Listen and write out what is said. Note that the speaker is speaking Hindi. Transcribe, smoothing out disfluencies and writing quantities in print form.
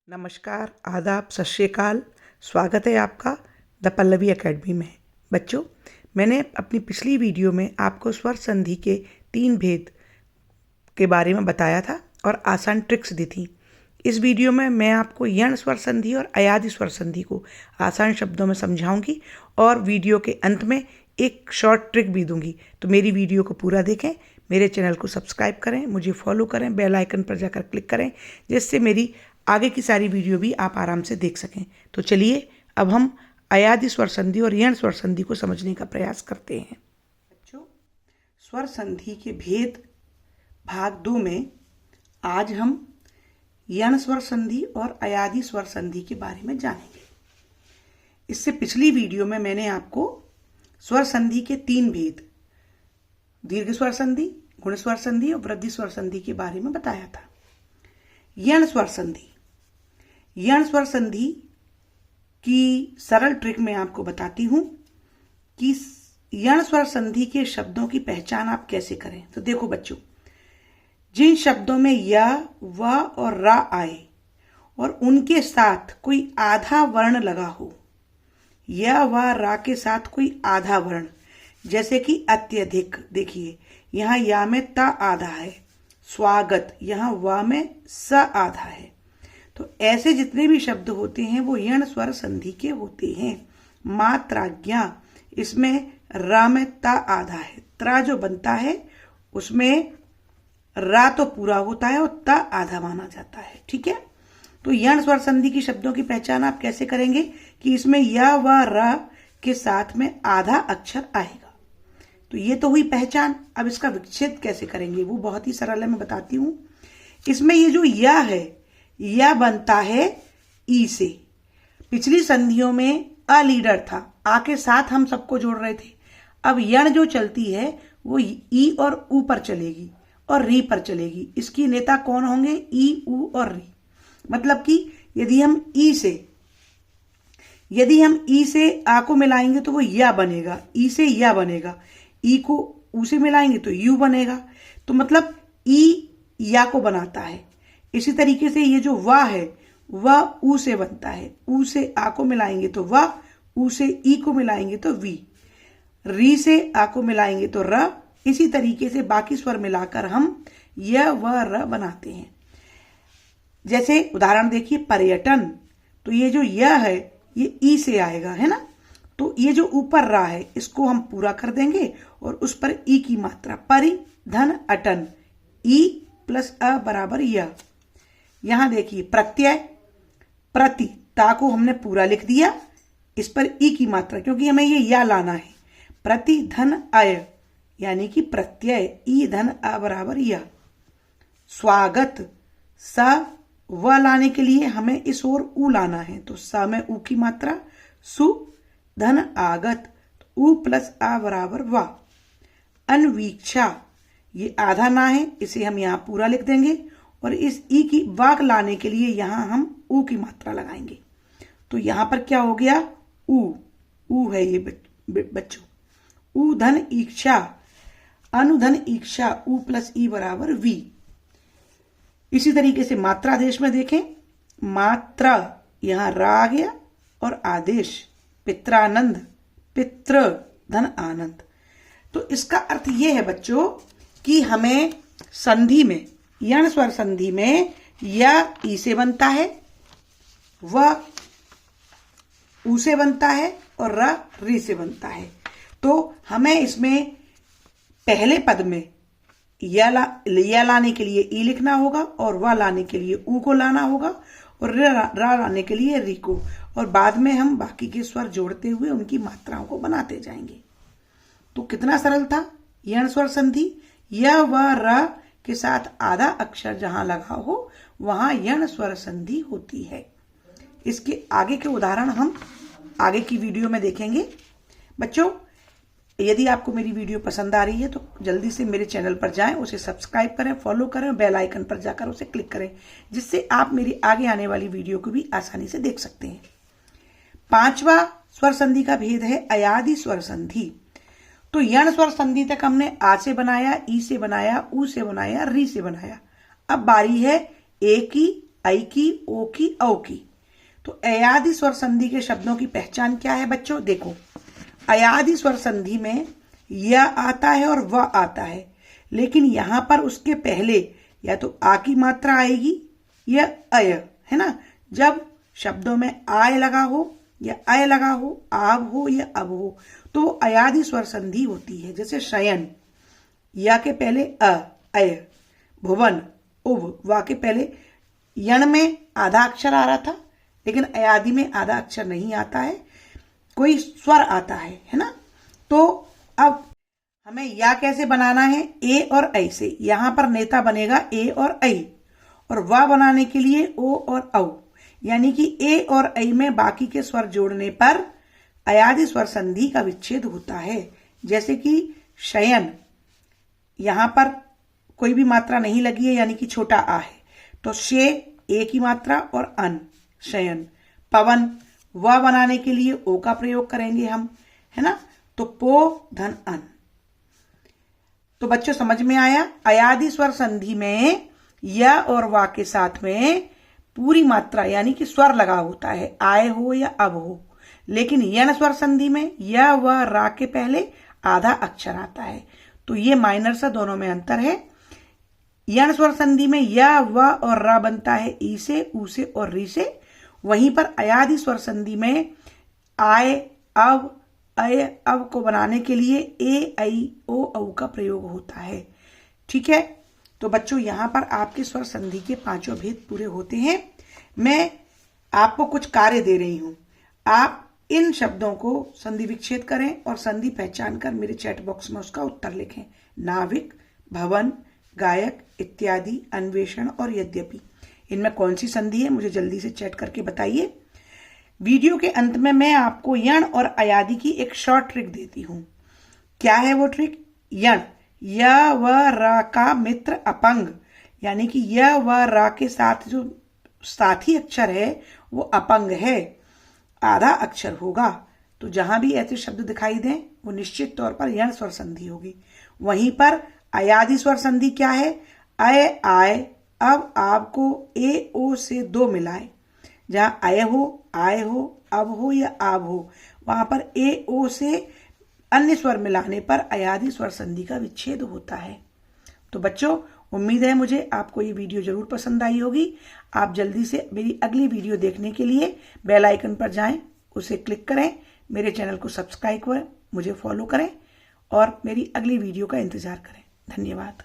नमस्कार, आदाब, सत श्री अकाल। स्वागत है आपका द पल्लवी एकेडमी में। बच्चों, मैंने अपनी पिछली वीडियो में आपको स्वर संधि के 3 भेद के बारे में बताया था और आसान ट्रिक्स दी थी। इस वीडियो में मैं आपको यण स्वर संधि और अयादि स्वर संधि को आसान शब्दों में समझाऊंगी और वीडियो के अंत में एक शॉर्ट ट्रिक भी दूंगी। तो मेरी वीडियो को पूरा देखें, मेरे चैनल को सब्सक्राइब करें, मुझे फॉलो करें, बेल आइकन पर जाकर क्लिक करें, जिससे मेरी आगे की सारी वीडियो भी आप आराम से देख सकें। तो चलिए अब हम अयादि स्वर संधि और यण स्वर संधि को समझने का प्रयास करते हैं। बच्चों, स्वर संधि के भेद भाग 2 में आज हम यण स्वर संधि और अयादि स्वर संधि के बारे में जानेंगे। इससे पिछली वीडियो में मैंने आपको स्वर संधि के 3 भेद, दीर्घ स्वर संधि, गुण स्वर संधि और वृद्धि स्वर संधि के बारे में बताया था। यण स्वर संधि, यण स्वर संधि की सरल ट्रिक मैं आपको बताती हूं कि यण स्वर संधि के शब्दों की पहचान आप कैसे करें। तो देखो बच्चों, जिन शब्दों में य, व और रा आए और उनके साथ कोई आधा वर्ण लगा हो, य व रा के साथ कोई आधा वर्ण, जैसे कि अत्यधिक, देखिए यहां या में ता आधा है, स्वागत यहां व में स आधा है। तो ऐसे जितने भी शब्द होते हैं वो यण स्वर संधि के होते हैं। मात्राज्ञा, इसमें रा में ता आधा है, त्रा जो बनता है उसमें रा तो पूरा होता है और ता आधा माना जाता है। ठीक है, तो यण स्वर संधि की शब्दों की पहचान आप कैसे करेंगे कि इसमें य व र के साथ में आधा अक्षर आएगा। तो ये तो हुई पहचान। अब इसका विच्छेद कैसे करेंगे वो बहुत ही सरल है, मैं बताती हूं। इसमें ये जो य है, यह बनता है ई से। पिछली संधियों में अ लीडर था, आ के साथ हम सबको जोड़ रहे थे। अब यण जो चलती है वो ई और ऊ पर चलेगी और री पर चलेगी। इसकी नेता कौन होंगे? ई, ऊ और री। मतलब कि यदि हम ई से आ को मिलाएंगे तो वो या बनेगा, ई से या बनेगा, ई को ऊ से मिलाएंगे तो यू बनेगा। तो मतलब ई या को बनाता है। इसी तरीके से ये जो वा है वह ऊ से बनता है, ऊ से आ को मिलाएंगे तो वाह, ऊ से ई को मिलाएंगे तो वी, री से आ को मिलाएंगे तो र। इसी तरीके से बाकी स्वर मिलाकर हम य व र बनाते हैं। जैसे उदाहरण देखिए, पर्यटन, तो ये जो य है ये ई से आएगा, है ना। तो ये जो ऊपर रा है इसको हम पूरा कर देंगे और उस पर ई की मात्रा, परि धन अटन, ई प्लस अ बराबर य। यहां देखिए प्रत्यय, प्रति, ता को हमने पूरा लिख दिया, इस पर ई की मात्रा, क्योंकि हमें ये या लाना है। प्रति धन अय, यानी कि प्रत्यय ई धन अ बराबर य। स्वागत, स व लाने के लिए हमें इस ओर ऊ लाना है, तो स में ऊ की मात्रा, सु धन आगत, ऊ प्लस आ बराबर वा। अनवीक्षा, ये आधा ना है, इसे हम यहाँ पूरा लिख देंगे और इस ई की वाक लाने के लिए यहां हम ऊ की मात्रा लगाएंगे। तो यहां पर क्या हो गया? ऊ है ये बच्चों। ऊ धन ईक्षा, अनुधन ईक्षा, ऊ प्लस ई बराबर वी। इसी तरीके से मात्रादेश में देखें, मात्रा, यहां रा आ गया और आदेश, पित्रानंद, पितृ धन आनंद। तो इसका अर्थ यह है बच्चों कि हमें संधि में, यण स्वर संधि में या ई से बनता है, व ऊ से बनता है और र री से बनता है। तो हमें इसमें पहले पद में या लाने के लिए ई लिखना होगा और व लाने के लिए ऊ को लाना होगा और रा लाने के लिए री को, और बाद में हम बाकी के स्वर जोड़ते हुए उनकी मात्राओं को बनाते जाएंगे। तो कितना सरल था यण स्वर संधि। य व र के साथ आधा अक्षर जहां लगा हो वहां यण स्वर संधि होती है। इसके आगे के उदाहरण हम आगे की वीडियो में देखेंगे। बच्चों, यदि आपको मेरी वीडियो पसंद आ रही है तो जल्दी से मेरे चैनल पर जाएं, उसे सब्सक्राइब करें, फॉलो करें, बेल आइकन पर जाकर उसे क्लिक करें, जिससे आप मेरी आगे आने वाली वीडियो को भी आसानी से देख सकते हैं। 5वां स्वर संधि का भेद है अयादि स्वर संधि। तो यण स्वर संधि तक हमने आ से बनाया, ई से बनाया, ऊ से बनाया, री से बनाया। अब बारी है ए की, ऐ की, ओ की, औ की। तो अयादि स्वर संधि के शब्दों की पहचान क्या है बच्चों? देखो, अयादि स्वर संधि में य आता है और व आता है, लेकिन यहां पर उसके पहले या तो आ की मात्रा आएगी या अय, है ना। जब शब्दों में आय लगा हो या अय लगा हो, आव हो या अब हो, तो अयादि स्वर संधि होती है। जैसे शयन, या के पहले अय, भुवन, उव, वा के पहले यण में आधा अक्षर आ रहा था, लेकिन अयादि में आधा अक्षर नहीं आता है, कोई स्वर आता है ना। तो अब हमें या कैसे बनाना है? ए और ऐ से। यहां पर नेता बनेगा ए और ऐ, और वा बनाने के लिए ओ और औ, यानी कि ए और ऐ में बाकी के स्वर जोड़ने पर अयादि स्वर संधि का विच्छेद होता है। जैसे कि शयन, यहां पर कोई भी मात्रा नहीं लगी है, यानी कि छोटा आ है, तो शे ए की मात्रा और अन, शयन। पवन, व बनाने के लिए ओ का प्रयोग करेंगे हम, है ना। तो पो धन अन। तो बच्चों समझ में आया, अयादि स्वर संधि में य और वा के साथ में पूरी मात्रा यानी कि स्वर लगा होता है, आय हो या अब हो। लेकिन यण स्वर संधि में य व रा के पहले आधा अक्षर आता है। तो ये माइनर सा दोनों में अंतर है। यण स्वर संधि में य व और रा बनता है ई से, ऊ से और री से। वहीं पर अयादि स्वर संधि में आय, अव, अय, अब को बनाने के लिए ए, ऐ, ओ, औ का प्रयोग होता है। ठीक है, तो बच्चों यहां पर आपके स्वर संधि के पांचों भेद पूरे होते हैं। मैं आपको कुछ कार्य दे रही हूं, आप इन शब्दों को संधि विच्छेद करें और संधि पहचान कर मेरे चैट बॉक्स में उसका उत्तर लिखें। नाविक, भवन, गायक इत्यादि, अन्वेषण और यद्यपि, इनमें कौन सी संधि है मुझे जल्दी से चैट करके बताइए। वीडियो के अंत में मैं आपको यण और अयादि की एक शॉर्ट ट्रिक देती हूं। क्या है वो ट्रिक? यण, य व र का मित्र अपंग, यानी कि य व र के साथ जो साथी अक्षर है वो अपंग है, आधा अक्षर होगा। तो जहां भी ऐसे शब्द दिखाई दें वो निश्चित तौर पर यण स्वर संधि होगी। वहीं पर अयादि स्वर संधि क्या है? अय, आय, अब, आप को ए, ओ से दो मिलाए। जहां अय हो, आय हो, अब हो या आब हो, वहां पर ए, ओ से अन्य स्वर मिलाने पर अयादि स्वर संधि का विच्छेद होता है। तो बच्चों, उम्मीद है मुझे आपको ये वीडियो जरूर पसंद आई होगी। आप जल्दी से मेरी अगली वीडियो देखने के लिए बेल आइकन पर जाएं, उसे क्लिक करें, मेरे चैनल को सब्सक्राइब करें, मुझे फॉलो करें और मेरी अगली वीडियो का इंतजार करें। धन्यवाद।